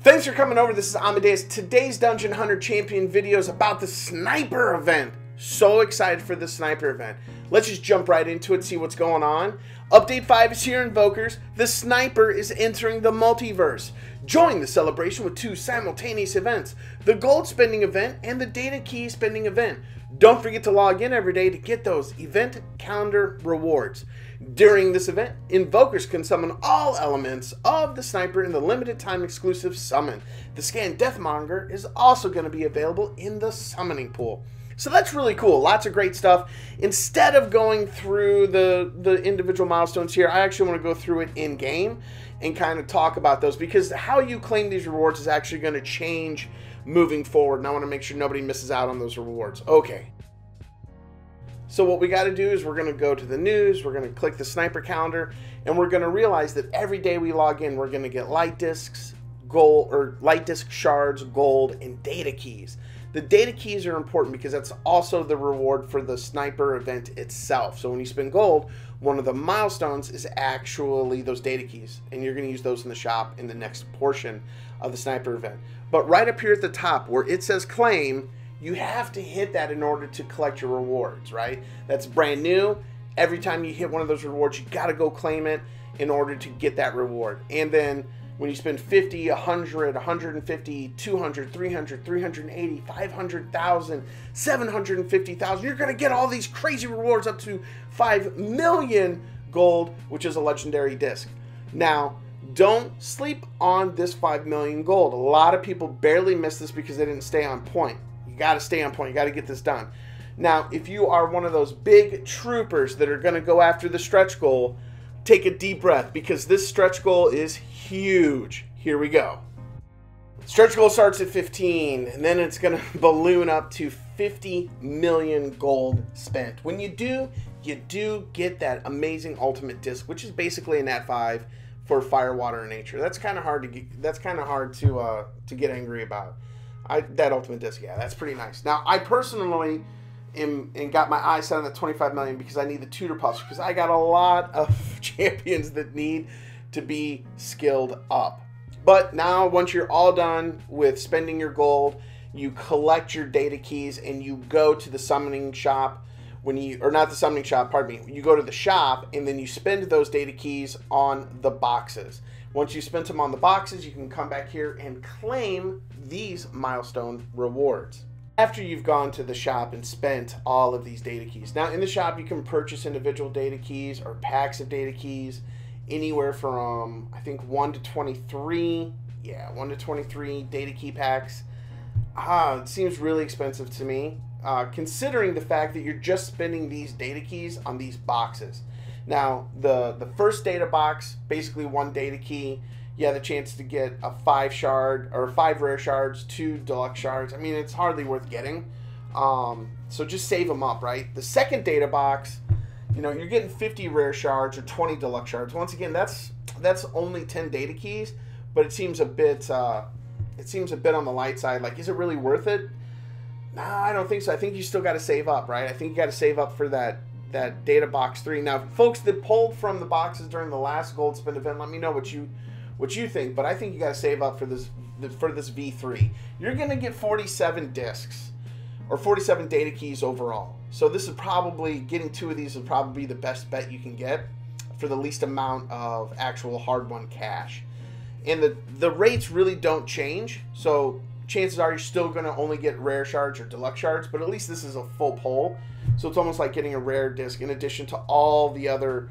Thanks for coming over. This is Amadeus. Today's Dungeon Hunter Champion video is about the Sniper event. So excited for the Sniper event. Let's just jump right into it, see what's going on. Update 5 is here, Invokers. The Sniper is entering the multiverse. Join the celebration with 2 simultaneous events, the gold spending event and the data key spending event. Don't forget to log in every day to get those event calendar rewards. During this event, Invokers can summon all elements of the Sniper in the limited time exclusive summon. The Scan Deathmonger is also going to be available in the summoning pool. So that's really cool. Lots of great stuff. Instead of going through the individual milestones here, I actually want to go through it in game and kind of talk about those, because how you claim these rewards is actually going to change moving forward, and I want to make sure nobody misses out on those rewards. Okay. So what we got to do is we're going to go to the news, we're going to click the Sniper calendar, and we're going to realize that every day we log in, we're going to get light discs, gold, or light disc shards, gold, and data keys. The data keys are important because that's also the reward for the Sniper event itself. So when you spend gold, one of the milestones is actually those data keys, and you're going to use those in the shop in the next portion of the Sniper event. But right up here at the top where it says claim, you have to hit that in order to collect your rewards, right? That's brand new. Every time you hit one of those rewards, you got to go claim it in order to get that reward. And then when you spend 50, 100, 150, 200, 300, 380, 500,000, 750,000, you're going to get all these crazy rewards up to 5 million gold, which is a legendary disc. Now, don't sleep on this 5 million gold. A lot of people barely miss this because they didn't stay on point. You got to stay on point. You got to get this done. Now, if you are one of those big troopers that are going to go after the stretch goal, take a deep breath, because this stretch goal is huge. Here we go. Stretch goal starts at 15, and then it's going to balloon up to 50 million gold spent. When you do get that amazing ultimate disc, which is basically a Nat 5 for fire, water, and nature. That's kind of hard to get. That's kind of hard to get angry about. That ultimate disc, yeah, that's pretty nice. Now, I personally and got my eyes set on the 25 million because I need the tutor puffs, because I got a lot of champions that need to be skilled up. But now, once you're all done with spending your gold, you collect your data keys and you go to the summoning shop. Or not the summoning shop, pardon me, you go to the shop and then you spend those data keys on the boxes. Once you spent them on the boxes, you can come back here and claim these milestone rewards after you've gone to the shop and spent all of these data keys. Now, in the shop, you can purchase individual data keys or packs of data keys, anywhere from, I think, 1 to 23. Yeah, 1 to 23 data key packs. It seems really expensive to me, considering the fact that you're just spending these data keys on these boxes. Now, the first data box, basically 1 data key, you have the chance to get a 5 shard or 5 rare shards, 2 deluxe shards. I mean, it's hardly worth getting. So just save them up, right? The second data box, you know, you're getting 50 rare shards or 20 deluxe shards. Once again, that's only 10 data keys, but it seems a bit on the light side. Like, is it really worth it? Nah, I don't think so. I think you still got to save up, right? I think you got to save up for that data box 3. Now, folks that pulled from the boxes during the last gold spin event, let me know what you think, but I think you got to save up for this V3. You're going to get 47 discs or 47 data keys overall. So this is probably, getting 2 of these would probably be the best bet you can get for the least amount of actual hard-won cash. And the rates really don't change, so chances are you're still going to only get rare shards or deluxe shards, but at least this is a full pull. So it's almost like getting a rare disc in addition to all the other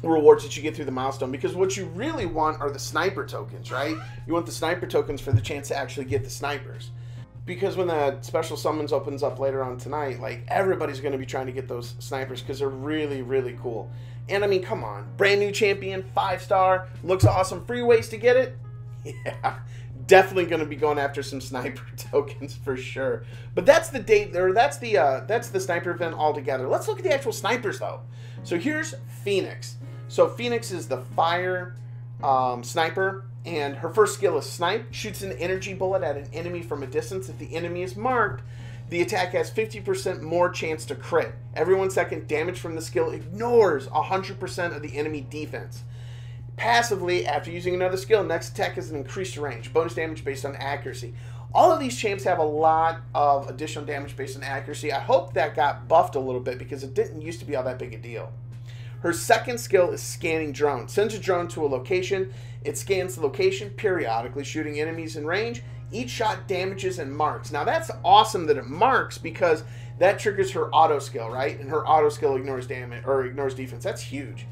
rewards that you get through the milestone, because what you really want are the sniper tokens, right? You want the sniper tokens for the chance to actually get the snipers, because when the special summons opens up later on tonight, like, everybody's going to be trying to get those snipers because they're really, really cool. And I mean, come on, brand new champion, 5-star, looks awesome, free ways to get it. Yeah, definitely going to be going after some sniper tokens for sure. But that's the date, or that's the sniper event altogether. Let's look at the actual snipers though. So here's Phoenix. So Phoenix is the fire sniper, and her first skill is Snipe. Shoots an energy bullet at an enemy from a distance. If the enemy is marked, the attack has 50% more chance to crit. Every 1 second, damage from the skill ignores 100% of the enemy defense. Passively, after using another skill, next attack has an increased range. Bonus damage based on accuracy. All of these champs have a lot of additional damage based on accuracy. I hope that got buffed a little bit because it didn't used to be all that big a deal. Her second skill is Scanning Drone. Sends a drone to a location. It scans the location, periodically shooting enemies in range. Each shot damages and marks. Now that's awesome that it marks because that triggers her auto skill, right? And her auto skill ignores damage or ignores defense. That's huge.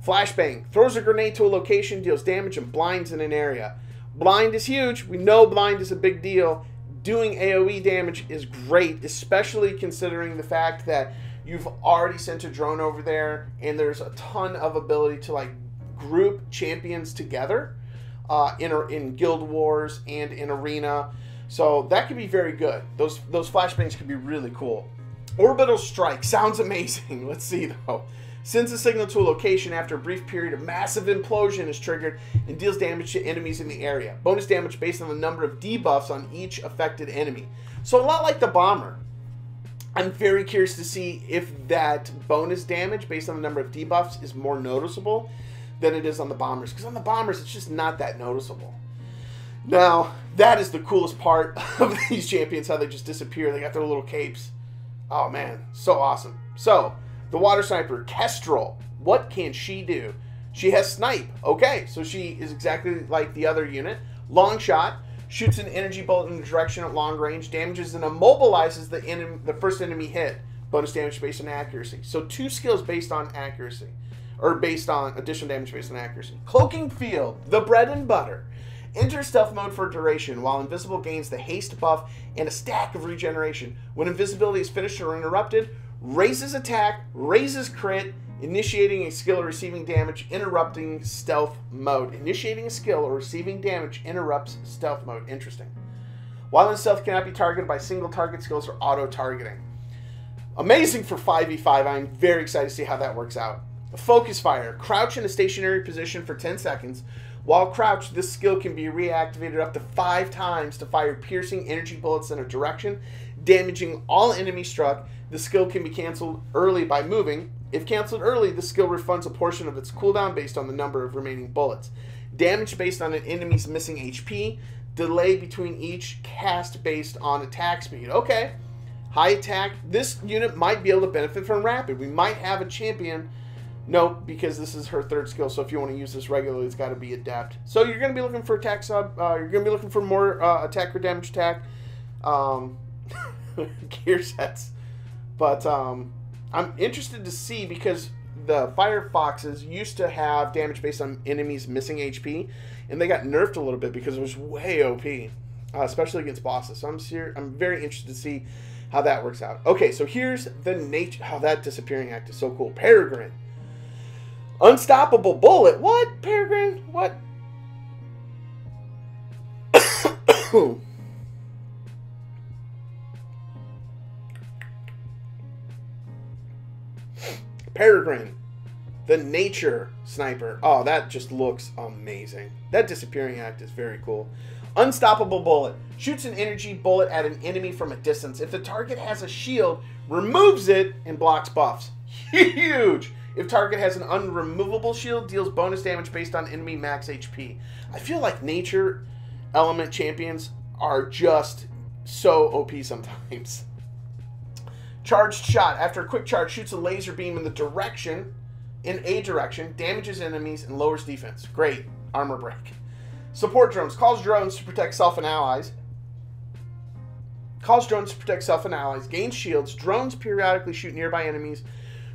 Flashbang. Throws a grenade to a location, deals damage, and blinds in an area. Blind is huge. We know blind is a big deal. Doing AoE damage is great, especially considering the fact that you've already sent a drone over there and there's a ton of ability to like group champions together in Guild Wars and in Arena. So that could be very good. Those flashbangs could be really cool. Orbital Strike sounds amazing. Let's see though. Sends a signal to a location after a brief period of massive implosion is triggered and deals damage to enemies in the area. Bonus damage based on the number of debuffs on each affected enemy. So a lot like the Bomber. I'm very curious to see if that bonus damage based on the number of debuffs is more noticeable than it is on the Bombers. Because on the Bombers, it's just not that noticeable. Now, that is the coolest part of these champions, how they just disappear. They got their little capes. Oh, man. So awesome. So, the Water Sniper, Kestrel. What can she do? She has Snipe. Okay, so she is exactly like the other unit. Long Shot. Shoots an energy bolt in a direction at long range. Damages and immobilizes the first enemy hit. Bonus damage based on accuracy. So 2 skills based on accuracy. Or based on additional damage based on accuracy. Cloaking Field. The bread and butter. Enter stealth mode for duration, while invisible gains the haste buff and a stack of regeneration. When invisibility is finished or interrupted, raises attack, raises crit, initiating a skill or receiving damage, interrupting stealth mode. Initiating a skill or receiving damage interrupts stealth mode. Interesting. While in stealth, cannot be targeted by single target skills or auto-targeting. Amazing for 5v5. I'm very excited to see how that works out. Focus Fire. Crouch in a stationary position for 10 seconds. While crouched, this skill can be reactivated up to 5 times to fire piercing energy bullets in a direction, damaging all enemies struck. The skill can be canceled early by moving. If canceled early, the skill refunds a portion of its cooldown based on the number of remaining bullets. Damage based on an enemy's missing HP. Delay between each cast based on attack speed. Okay. High attack. This unit might be able to benefit from rapid. We might have a champion. Nope, because this is her 3rd skill, so if you want to use this regularly, it's got to be adept. So you're going to be looking for attack sub. You're going to be looking for more attack or damage attack gear sets. But I'm interested to see because the Firefoxes used to have damage based on enemies missing HP, and they got nerfed a little bit because it was way OP, especially against bosses. So I'm very interested to see how that works out. Okay, so here's the nature. Oh, that disappearing act is so cool. Peregrine. Unstoppable Bullet. What? Peregrine? What? Peregrine. The Nature Sniper. Oh, that just looks amazing. That disappearing act is very cool. Unstoppable Bullet. Shoots an energy bullet at an enemy from a distance. If the target has a shield, removes it and blocks buffs. Huge! If target has an unremovable shield, deals bonus damage based on enemy max HP. I feel like nature element champions are just so OP sometimes. Charged Shot. After a quick charge, shoots a laser beam in a direction, damages enemies, and lowers defense. Great. Armor break. Support Drones. Calls drones to protect self and allies. Gains shields. Drones periodically shoot nearby enemies.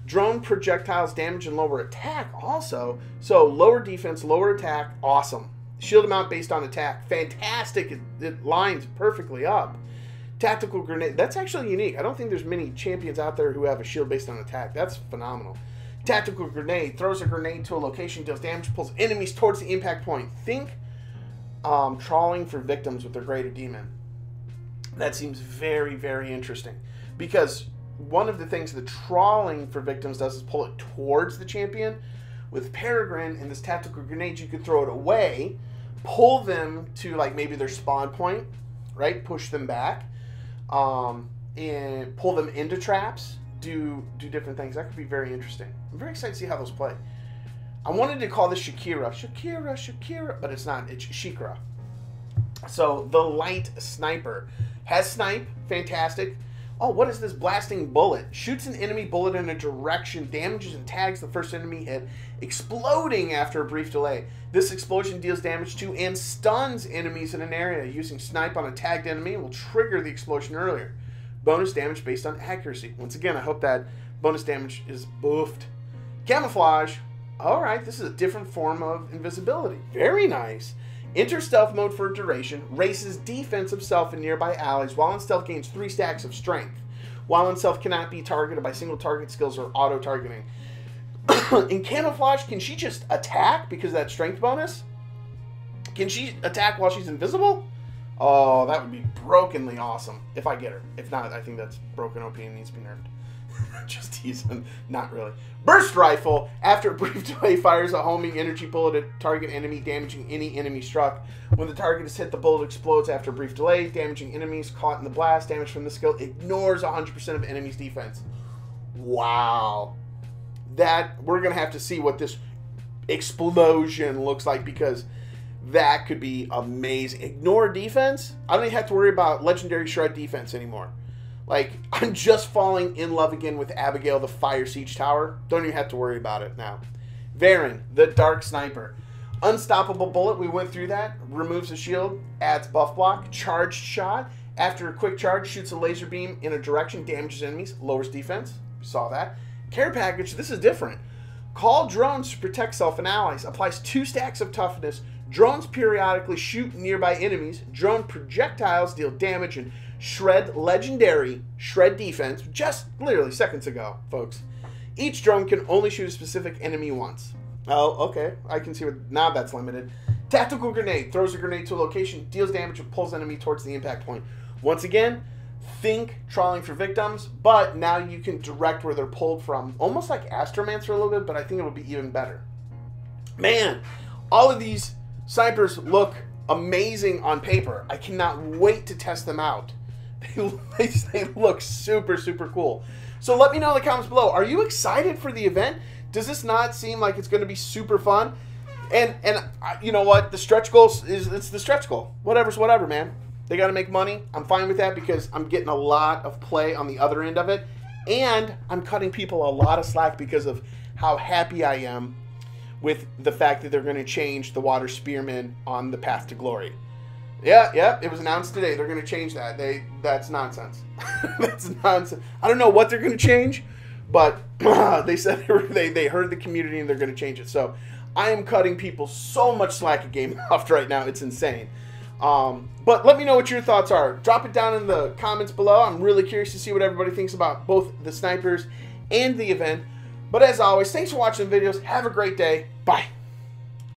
Drone projectiles damage and lower attack also. So lower defense, lower attack. Awesome. Shield amount based on attack. Fantastic. It lines perfectly up. Tactical Grenade. That's actually unique. I don't think there's many champions out there who have a shield based on attack. That's phenomenal. Tactical Grenade. Throws a grenade to a location, deals damage, pulls enemies towards the impact point. Think trawling for victims with their Greater Demon. That seems very, very interesting. Because one of the things the trawling for victims does is pull it towards the champion. With Peregrine and this Tactical Grenade, you could throw it away, pull them to like maybe their spawn point, right? Push them back, and pull them into traps. Do different things. That could be very interesting. I'm very excited to see how those play. I wanted to call this Shakira, but it's not. It's Shikra. So the light sniper has snipe, fantastic. Oh, what is this blasting bullet? Shoots an enemy bullet in a direction, damages and tags the first enemy hit, exploding after a brief delay. This explosion deals damage to and stuns enemies in an area. Using snipe on a tagged enemy will trigger the explosion earlier. Bonus damage based on accuracy. Once again, I hope that bonus damage is boofed. Camouflage. Alright, this is a different form of invisibility. Very nice. Enter stealth mode for a duration. Raises defensive self in nearby allies. While in stealth gains 3 stacks of strength. While in stealth cannot be targeted by single target skills or auto-targeting. In camouflage, can she just attack because of that strength bonus? Can she attack while she's invisible? Oh, that would be brokenly awesome if I get her. If not, I think that's broken OP and needs to be nerfed. Just teasing. Not really. Burst rifle. After a brief delay, fires a homing energy bullet at target enemy, damaging any enemy struck. When the target is hit, the bullet explodes after a brief delay, damaging enemies caught in the blast. Damage from the skill ignores 100% of enemies' defense. Wow. That, we're going to have to see what this explosion looks like, because that could be amazing. Ignore defense? I don't even have to worry about legendary shred defense anymore. Like, I'm just falling in love again with Abigail, the Fire Siege Tower. Don't even have to worry about it now. Varen, the Dark Sniper. Unstoppable bullet, we went through that. Removes a shield, adds buff block. Charged shot. After a quick charge, shoots a laser beam in a direction, damages enemies, lowers defense. We saw that. Care package, this is different. Call drones to protect self and allies. Applies 2 stacks of toughness. Drones periodically shoot nearby enemies. Drone projectiles deal damage and shred legendary shred defense, just literally seconds ago, folks. Each drone can only shoot a specific enemy once. Oh, okay. I can see what, now that's limited. Tactical grenade. Throws a grenade to a location, deals damage, and pulls enemy towards the impact point. Once again, think Trawling for Victims, but now you can direct where they're pulled from. Almost like Astromancer a little bit, but I think it'll be even better. Man, all of these snipers look amazing on paper. I cannot wait to test them out. They look super, super cool. So let me know in the comments below. Are you excited for the event? Does this not seem like it's going to be super fun? And you know what? The stretch goal it's the stretch goal. Whatever's whatever, man. They got to make money. I'm fine with that because I'm getting a lot of play on the other end of it. And I'm cutting people a lot of slack because of how happy I am with the fact that they're going to change the Water Spearmen on the Path to Glory. Yeah, it was announced today. They're going to change that. That's nonsense. That's nonsense. I don't know what they're going to change, but they said they heard the community and they're going to change it. So I am cutting people so much slack at Game Loft right now. It's insane. But let me know what your thoughts are. Drop it down in the comments below. I'm really curious to see what everybody thinks about both the snipers and the event. But as always, thanks for watching the videos. Have a great day. Bye.